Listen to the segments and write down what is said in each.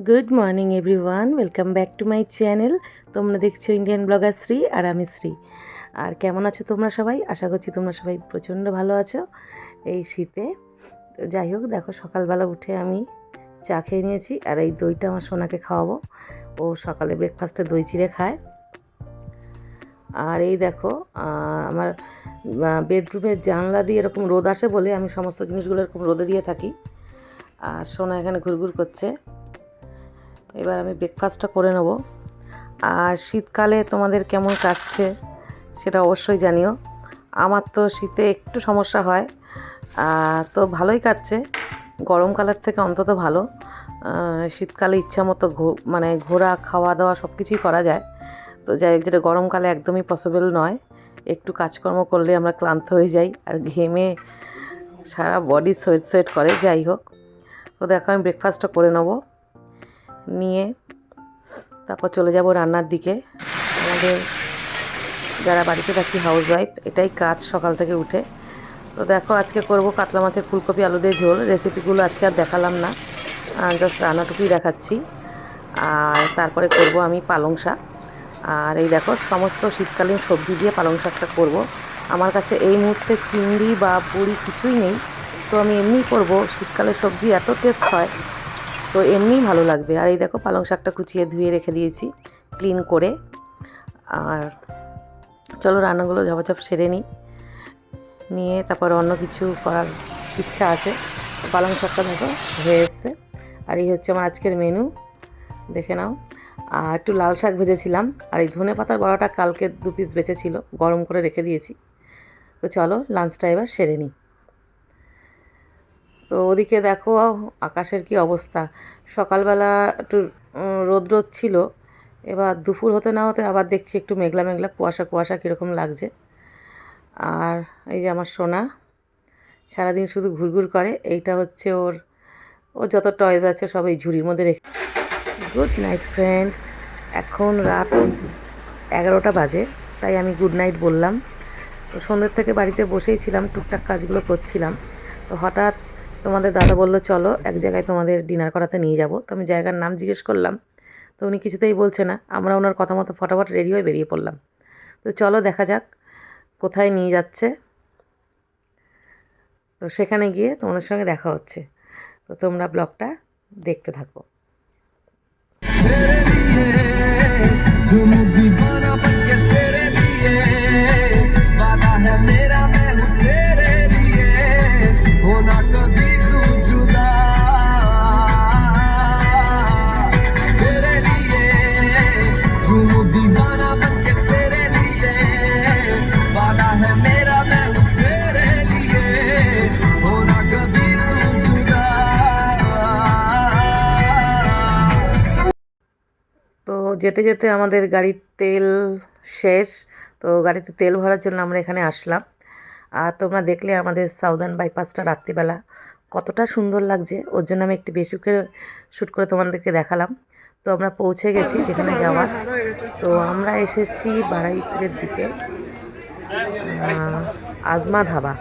Good morning everyone, welcome back to my channel. তোমরা দেখছো Indian blogger Shri, আর আমি শ্রী। আর কেমন আছো তোমরা সবাই? আশা করছি তোমরা সবাই প্রচণ্ড ভালো আছো এই শীতে। তো যাই হোক, দেখো সকালবেলা উঠে আমি চা খেয়ে নিয়েছি, আর এই দইটা আমার সোনাকে খাওয়াবো। ও সকালে ব্রেকফাস্টে দই চিড়ে খায়। আর এই দেখো আমার বেডরুমের জানলা দিয়ে এরকম রোদ আসে বলে আমি সমস্ত জিনিসগুলো এরকম রোদে দিয়ে থাকি। আর সোনা এখানে ঘুরঘুর করছে। এবার আমি ব্রেকফাস্টটা করে নেব। আর শীতকালে তোমাদের কেমন কাটছে সেটা অবশ্যই জানিও। আমার তো শীতে একটু সমস্যা হয়, তো ভালোই কাটছে, গরমকালের থেকে অন্তত ভালো। শীতকালে ইচ্ছা মতো মানে ঘোরা, খাওয়া দাওয়া সব কিছুই করা যায়। তো যাই হোক, যেটা গরমকালে একদমই পসিবল নয়। একটু কাজকর্ম করলে আমরা ক্লান্ত হয়ে যাই, আর ঘেমে সারা বডি সোয়েট করে। যাই হোক, তো দেখো আমি ব্রেকফাস্টটা করে নেবো, নিয়ে তারপর চলে যাব রান্নার দিকে। আমাদের যারা বাড়িতে থাকি হাউসওয়াইফ, এটাই কাজ সকাল থেকে উঠে। তো দেখো আজকে করব কাতলা মাছের ফুলকপি আলু দিয়ে ঝোল। রেসিপিগুলো আজকে আর দেখালাম না, জাস্ট রান্নাটুকুই দেখাচ্ছি। আর তারপরে করব আমি পালং শাক। আর এই দেখো সমস্ত শীতকালীন সবজি দিয়ে পালং শাকটা করব। আমার কাছে এই মুহূর্তে চিংড়ি বা বড়ি কিছুই নেই, তো আমি এমনিই করব। শীতকালের সবজি এত টেস্ট হয়, তো এমনিই ভালো লাগবে। আর এই দেখো পালং শাকটা কুচিয়ে ধুয়ে রেখে দিয়েছি ক্লিন করে। আর চলো রান্নাগুলো ঝপাঝপ সেরে নিয়ে তারপর অন্য কিছু করার ইচ্ছা আছে। পালং শাকটা দেখো হয়ে এসছে। আর এই হচ্ছে আমার আজকের মেনু, দেখে নাও। আর একটু লাল শাক ভেজেছিলাম, আর এই ধনে পাতার বড়াটা কালকে 2 পিস বেঁচেছিল, গরম করে রেখে দিয়েছি। তো চলো লাঞ্চটা এবার সেরে নিই। তো ওদিকে দেখো আকাশের কি অবস্থা। সকালবেলা একটু রোদ ছিল, এবার দুপুর হতে না হতে আবার দেখছি একটু মেঘলা মেঘলা, কুয়াশা কুয়াশা কীরকম লাগছে। আর এই যে আমার সোনা সারাদিন শুধু ঘুরঘুর করে। এইটা হচ্ছে ওর যত টয়েস আছে সব এই ঝুড়ির মধ্যে রেখে। গুড নাইট ফ্রেন্ডস, এখন রাত 11টা বাজে, তাই আমি গুড নাইট বললাম। তো সন্ধ্যের থেকে বাড়িতে বসেই ছিলাম, টুকটাক কাজগুলো করছিলাম। তো হঠাৎ তোমাদের দাদা বললো চলো এক জায়গায় তোমাদের ডিনার করাতে নিয়ে যাব। তো আমি জায়গার নাম জিজ্ঞেস করলাম, তো উনি কিছুতেই বলছে না। আমরা ওনার কথা মতো ফটাফট রেডি হয়ে বেরিয়ে পড়লাম। তো চলো দেখা যাক কোথায় নিয়ে যাচ্ছে। তো সেখানে গিয়ে তোমাদের সঙ্গে দেখা হচ্ছে। তো তোমরা ব্লগটা দেখতে থাকো। তো যেতে যেতে আমাদের গাড়ির তেল শেষ। তো গাড়িতে তেল ভরার জন্য আমরা এখানে আসলাম। আর তোমরা দেখলে আমাদের সাউদার্ন বাইপাসটা রাত্রিবেলা কতটা সুন্দর লাগছে, ওর জন্য আমি একটু বেশি করে শ্যুট করে তোমাদেরকে দেখালাম। তো আমরা পৌঁছে গেছি যেখানে যাওয়ার। তো আমরা এসেছি বারুইপুরের দিকে, আজমা ধাবা।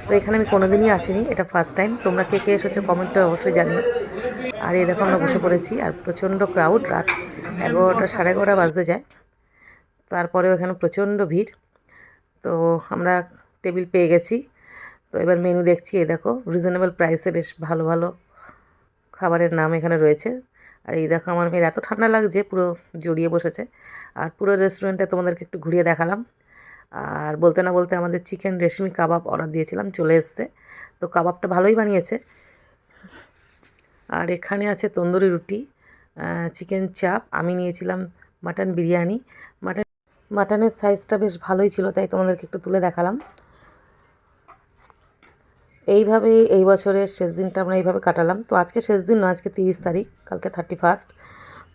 তো এখানে আমি কোনোদিনই আসিনি, এটা ফার্স্ট টাইম। তোমরা কে কে এসেছো কমেন্টে অবশ্যই জানিও। আর এই দেখো আমরা বসে পড়েছি, আর প্রচণ্ড ক্রাউড। রাত 11টা 11:30 বাজতে যায়, তারপরেও এখানে প্রচণ্ড ভিড়। তো আমরা টেবিল পেয়ে গেছি। তো এবার মেনু দেখছি। এই দেখো রিজনেবল প্রাইসে বেশ ভালো ভালো খাবারের নাম এখানে রয়েছে। আর এই দেখো আমার মেয়ের এত ঠান্ডা লাগছে, পুরো জড়িয়ে বসেছে। আর পুরো রেস্টুরেন্টে তোমাদেরকে একটু ঘুরিয়ে দেখালাম। আর বলতে না বলতে আমাদের চিকেন রেশমি কাবাব অর্ডার দিয়েছিলাম, চলে এসছে। তো কাবাবটা ভালোই বানিয়েছে। আর এখানে আছে তন্দুরি রুটি, চিকেন চাপ। আমি নিয়েছিলাম মাটন বিরিয়ানি। মাটনের সাইজটা বেশ ভালোই ছিল, তাই তোমাদেরকে একটু তুলে দেখালাম। এইভাবেই এই বছরের শেষ দিনটা আমরা এইভাবে কাটালাম। তো আজকে শেষ দিন নয়, আজকে 30 তারিখ, কালকে 31।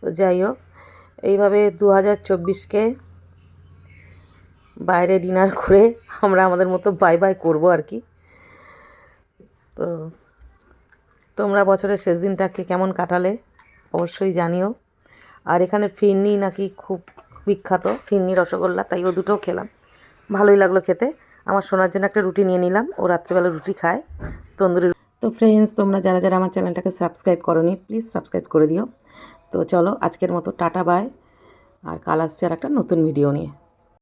তো যাই হোক, এইভাবে 2024কে বাইরে ডিনার করে আমরা আমাদের মতো বাই বাই করবো আর কি। তো তোমরা বছরের শেষ দিনটাকে কেমন কাটালে অবশ্যই জানিও। আর এখানে ফিরনি নাকি খুব বিখ্যাত, ফিরনি রসগোল্লা, তাই ও দুটোও খেলাম, ভালোই লাগলো খেতে। আমার সোনার জন্য একটা রুটি নিয়ে নিলাম, ও রাত্রিবেলা রুটি খায় তন্দুরি। তো ফ্রেন্ডস, তোমরা যারা যারা আমার চ্যানেলটাকে সাবস্ক্রাইব করোনি প্লিজ সাবস্ক্রাইব করে দিও। তো চলো আজকের মতো টাটা বাই, আর কাল আসছে আর একটা নতুন ভিডিও নিয়ে।